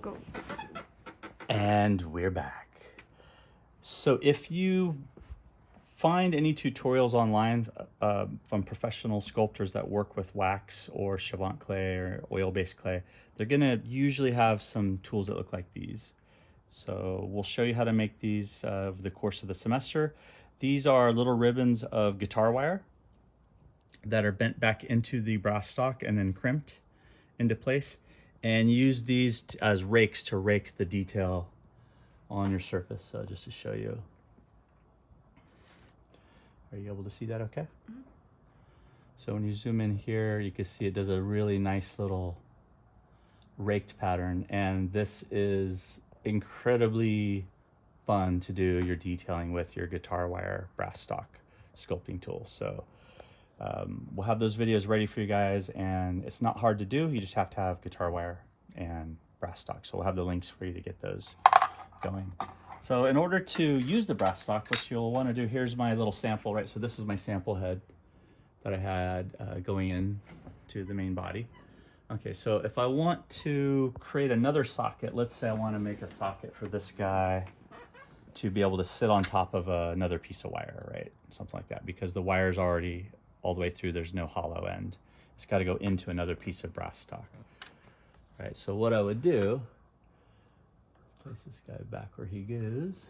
Go. And we're back. So if you find any tutorials online from professional sculptors that work with wax or Chavant clay or oil-based clay, they're gonna usually have some tools that look like these. So we'll show you how to make these over the course of the semester. These are little ribbons of guitar wire that are bent back into the brass stock and then crimped into place, and use these as rakes to rake the detail on your surface. So just to show you. Are you able to see that okay? Mm-hmm. So when you zoom in here, you can see it does a really nice little raked pattern, and this is incredibly fun to do your detailing with your guitar wire brass stock sculpting tool. So we'll have those videos ready for you guys, and it's not hard to do. You just have to have guitar wire and brass stock. So we'll have the links for you to get those going. So in order to use the brass stock, what you'll want to do, here's my little sample, right? So this is my sample head that I had going in to the main body. Okay, so if I want to create another socket, let's say I want to make a socket for this guy to be able to sit on top of another piece of wire, right? Something like that, because the wire's already all the way through, there's no hollow end. It's got to go into another piece of brass stock. All right, so what I would do, place this guy back where he goes.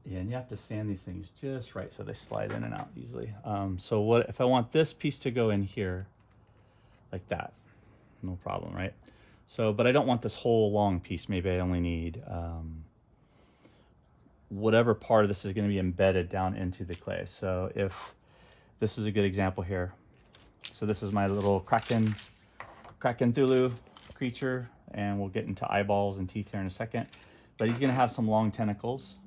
Yeah, and you have to sand these things just right so they slide in and out easily. So what if I want this piece to go in here like that? No problem, right? So, but I don't want this whole long piece. Maybe I only need whatever part of this is going to be embedded down into the clay. So if this is a good example here. So this is my little Kraken Thulu creature, and we'll get into eyeballs and teeth here in a second. But he's going to have some long tentacles.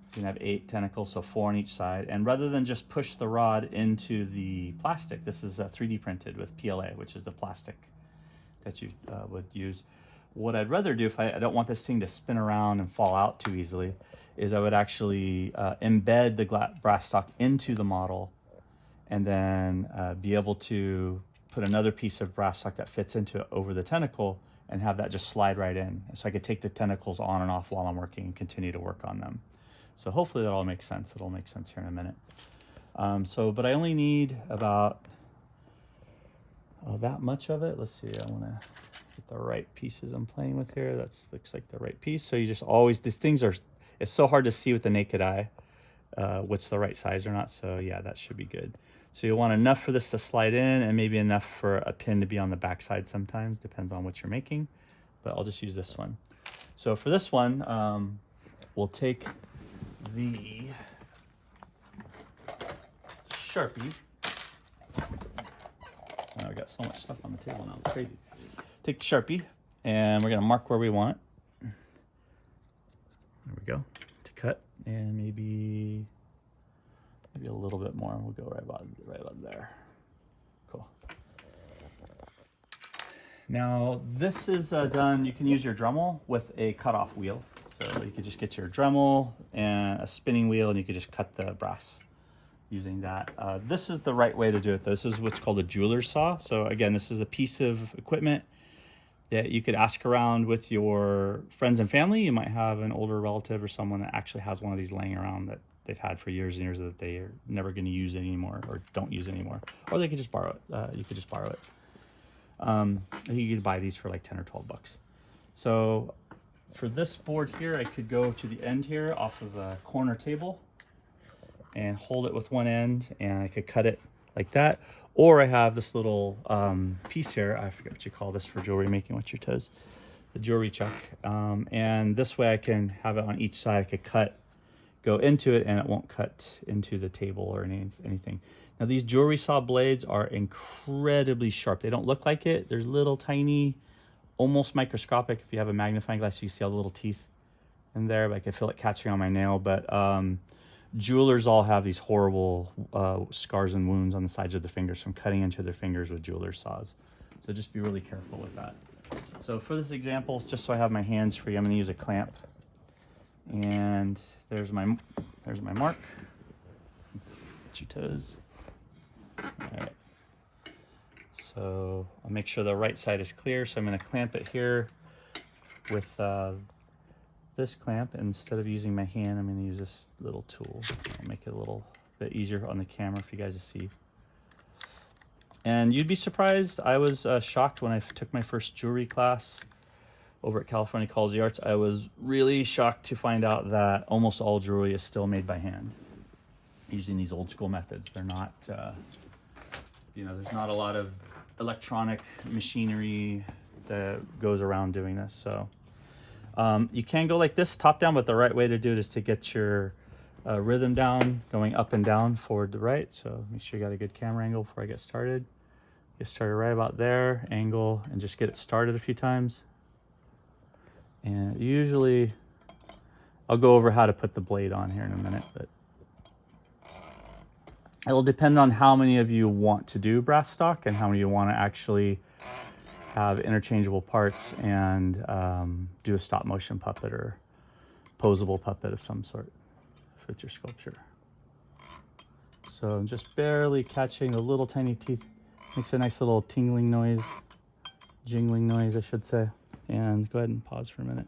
He's going to have 8 tentacles, so 4 on each side. And rather than just push the rod into the plastic, this is 3D printed with PLA, which is the plastic that you would use. What I'd rather do, if I don't want this thing to spin around and fall out too easily, is I would actually embed the brass stock into the model, and then be able to put another piece of brass stock that fits into it over the tentacle and have that just slide right in. So I could take the tentacles on and off while I'm working and continue to work on them. So hopefully that all makes sense. It'll make sense here in a minute. But I only need about that much of it. Let's see, I wanna get the right pieces I'm playing with here. That's looks like the right piece. So you just always, these things are, it's so hard to see with the naked eye what's the right size or not. So yeah, that should be good. So you want enough for this to slide in, and maybe enough for a pin to be on the back side sometimes, depends on what you're making, but I'll just use this one. So for this one, we'll take the Sharpie. Oh, we got so much stuff on the table now, it's crazy. Take the Sharpie, and we're gonna mark where we want. There we go, to cut, and maybe a little bit more. We'll go right about there. Cool. Now this is done. You can use your Dremel with a cutoff wheel. So you could just get your Dremel and a spinning wheel, and you could just cut the brass using that. This is the right way to do it. This is what's called a jeweler's saw. So again, this is a piece of equipment that you could ask around with your friends and family. You might have an older relative or someone that actually has one of these laying around that they've had for years and years that they are never going to use anymore or don't use anymore. Or they could just borrow it. You could just borrow it. You could buy these for like 10 or 12 bucks. So for this board here, I could go to the end here off of a corner table and hold it with one end, and I could cut it like that. Or I have this little piece here, I forget what you call this for jewelry making, what's your toes? The jewelry chuck. And this way I can have it on each side. I could go into it, and it won't cut into the table or anything. Now these jewelry saw blades are incredibly sharp. They don't look like it. They're little tiny, almost microscopic. If you have a magnifying glass, you see all the little teeth in there, but I can feel it catching on my nail. But jewelers all have these horrible scars and wounds on the sides of their fingers from cutting into their fingers with jeweler's saws. So just be really careful with that. So for this example, just so I have my hands free, I'm going to use a clamp. And there's my mark. Get your toes. All right. So I'll make sure the right side is clear. So I'm going to clamp it here with this clamp. Instead of using my hand, I'm going to use this little tool. I'll make it a little bit easier on the camera for you guys to see. And you'd be surprised. I was shocked when I took my first jewelry class over at California College of the Arts. I was really shocked to find out that almost all jewelry is still made by hand using these old school methods. They're not, you know, there's not a lot of electronic machinery that goes around doing this. So you can go like this, top down, but the right way to do it is to get your rhythm down, going up and down, forward to right. So make sure you got a good camera angle before I get started. Get started right about there, angle, and just get it started a few times. And usually, I'll go over how to put the blade on here in a minute, but it'll depend on how many of you want to do brass stock and how many you want to actually have interchangeable parts and do a stop motion puppet or posable puppet of some sort with your sculpture. So I'm just barely catching the little tiny teeth. Makes a nice little tingling noise, jingling noise, I should say. And go ahead and pause for a minute.